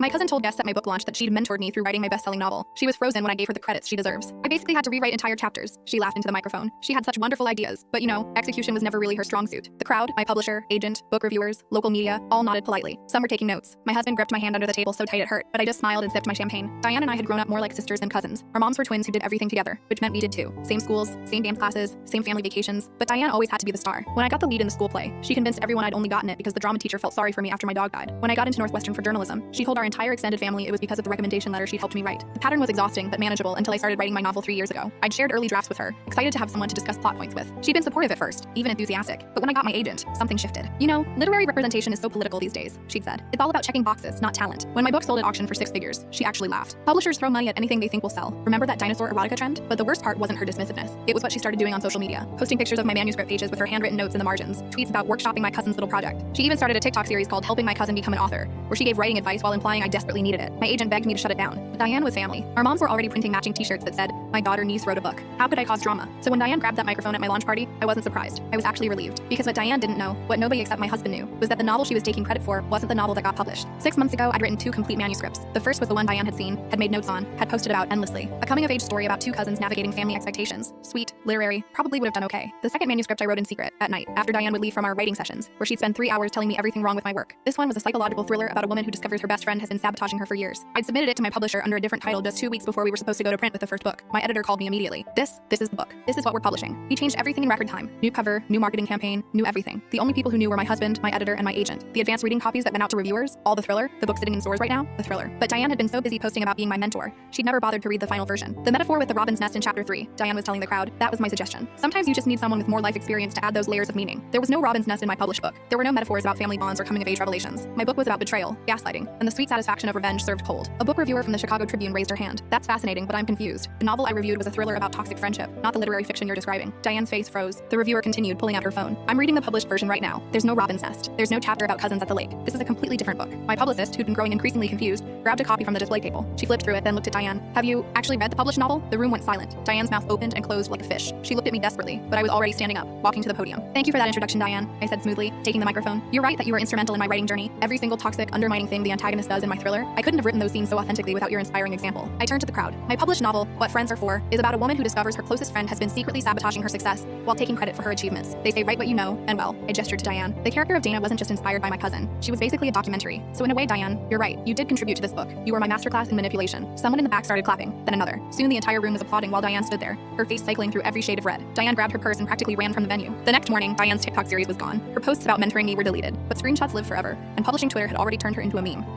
My cousin told guests at my book launch that she'd mentored me through writing my best-selling novel. She was frozen when I gave her the credits she deserves. I basically had to rewrite entire chapters. She laughed into the microphone. She had such wonderful ideas, but execution was never really her strong suit. The crowd, my publisher, agent, book reviewers, local media, all nodded politely. Some were taking notes. My husband gripped my hand under the table so tight it hurt, but I just smiled and sipped my champagne. Diane and I had grown up more like sisters than cousins. Our moms were twins who did everything together, which meant we did too. Same schools, same dance classes, same family vacations, but Diane always had to be the star. When I got the lead in the school play, she convinced everyone I'd only gotten it because the drama teacher felt sorry for me after my dog died. When I got into Northwestern for journalism, she told our entire extended family it was because of the recommendation letter she'd helped me write. The pattern was exhausting but manageable until I started writing my novel 3 years ago. I'd shared early drafts with her, excited to have someone to discuss plot points with. She'd been supportive at first, even enthusiastic, but when I got my agent, something shifted. Literary representation is so political these days, she'd said. It's all about checking boxes, not talent. When my book sold at auction for 6 figures, she actually laughed. Publishers throw money at anything they think will sell. Remember that dinosaur erotica trend? But the worst part wasn't her dismissiveness. It was what she started doing on social media, posting pictures of my manuscript pages with her handwritten notes in the margins, tweets about workshopping my cousin's little project. She even started a TikTok series called Helping My Cousin Become an Author, where she gave writing advice while implying I desperately needed it. My agent begged me to shut it down, but Diane was family. Our moms were already printing matching t-shirts that said, "My daughter niece wrote a book." How could I cause drama? So when Diane grabbed that microphone at my launch party, I wasn't surprised. I was actually relieved, because what Diane didn't know, what nobody except my husband knew, was that the novel she was taking credit for wasn't the novel that got published. 6 months ago, I'd written 2 complete manuscripts. The first was the one Diane had seen, had made notes on, had posted about endlessly. A coming-of-age story about 2 cousins navigating family expectations. Sweet, literary, probably would have done okay. The second manuscript I wrote in secret, at night, after Diane would leave from our writing sessions, where she'd spend 3 hours telling me everything wrong with my work. This one was a psychological thriller about a woman who discovers her best friend has been sabotaging her for years. I'd submitted it to my publisher under a different title just 2 weeks before we were supposed to go to print with the first book. My editor called me immediately. This is the book. This is what we're publishing. We changed everything in record time. New cover, new marketing campaign, new everything. The only people who knew were my husband, my editor, and my agent. The advanced reading copies that went out to reviewers, all the thriller, the book sitting in stores right now, the thriller. But Diane had been so busy posting about being my mentor, she'd never bothered to read the final version. The metaphor with the robin's nest in chapter 3, Diane was telling the crowd, that was my suggestion. Sometimes you just need someone with more life experience to add those layers of meaning. There was no robin's nest in my published book. There were no metaphors about family bonds or coming-of-age revelations. My book was about betrayal, gaslighting, and the sweet satisfaction of revenge served cold. A book reviewer from the Chicago Tribune raised her hand. That's fascinating, but I'm confused. The novel I reviewed was a thriller about toxic friendship, not the literary fiction you're describing. Diane's face froze. The reviewer continued, pulling out her phone. I'm reading the published version right now. There's no robin's nest. There's no chapter about cousins at the lake. This is a completely different book. My publicist, who'd been growing increasingly confused, grabbed a copy from the display table. She flipped through it, then looked at Diane. Have you actually read the published novel? The room went silent. Diane's mouth opened and closed like a fish. She looked at me desperately, but I was already standing up, walking to the podium. Thank you for that introduction, Diane, I said smoothly, taking the microphone. You're right that you were instrumental in my writing journey. Every single toxic, undermining thing the antagonist does in my thriller, I couldn't have written those scenes so authentically without your inspiring example. I turned to the crowd. My published novel, What Friends Are For, is about a woman who discovers her closest friend has been secretly sabotaging her success while taking credit for her achievements. They say write what you know, and well, I gestured to Diane. The character of Dana wasn't just inspired by my cousin. She was basically a documentary. So in a way, Diane, you're right. You did contribute to this book. You were my masterclass in manipulation. Someone in the back started clapping, then another. Soon the entire room was applauding while Diane stood there, her face cycling through every shade of red. Diane grabbed her purse and practically ran from the venue. The next morning, Diane's TikTok series was gone. Her posts about mentoring me were deleted, but screenshots live forever, and publishing Twitter had already turned her into a meme.